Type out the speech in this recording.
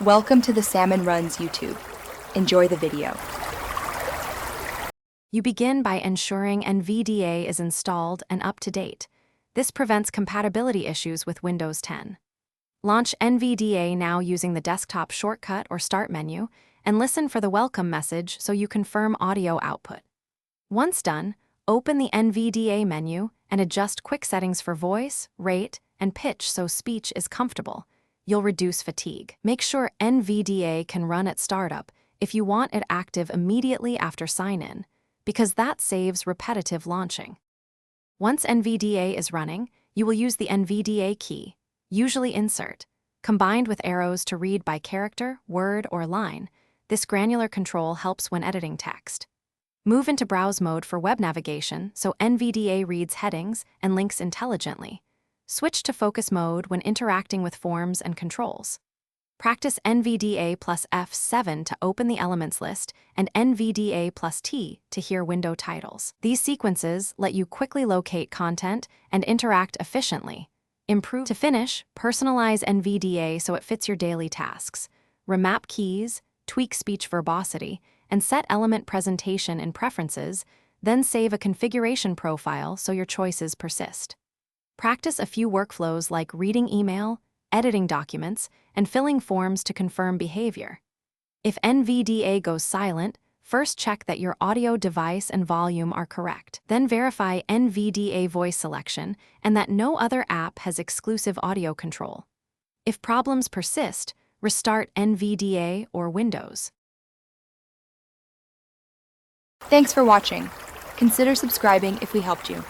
Welcome to the Salmon Runs YouTube. Enjoy the video. You begin by ensuring Nvda is installed and up to date. This prevents compatibility issues with Windows 10. Launch Nvda now using the desktop shortcut or start menu, and listen for the welcome message so you confirm audio output. Once done, open the Nvda menu and adjust quick settings for voice, rate, and pitch so speech is comfortable. You'll reduce fatigue. Make sure Nvda can run at startup if you want it active immediately after sign-in, because that saves repetitive launching. Once Nvda is running, you will use the Nvda key, usually insert, combined with arrows to read by character, word, or line. This granular control helps when editing text. Move into browse mode for web navigation so Nvda reads headings and links intelligently. Switch to focus mode when interacting with forms and controls. Practice Nvda plus F7 to open the elements list and Nvda plus T to hear window titles. These sequences let you quickly locate content and interact efficiently. Improve. To finish, personalize Nvda so it fits your daily tasks. Remap keys, tweak speech verbosity, and set element presentation in preferences, then save a configuration profile so your choices persist. Practice a few workflows like reading email, editing documents, and filling forms to confirm behavior. If Nvda goes silent, first check that your audio device and volume are correct. Then verify Nvda voice selection and that no other app has exclusive audio control. If problems persist, restart Nvda or Windows. Thanks for watching. Consider subscribing if we helped you.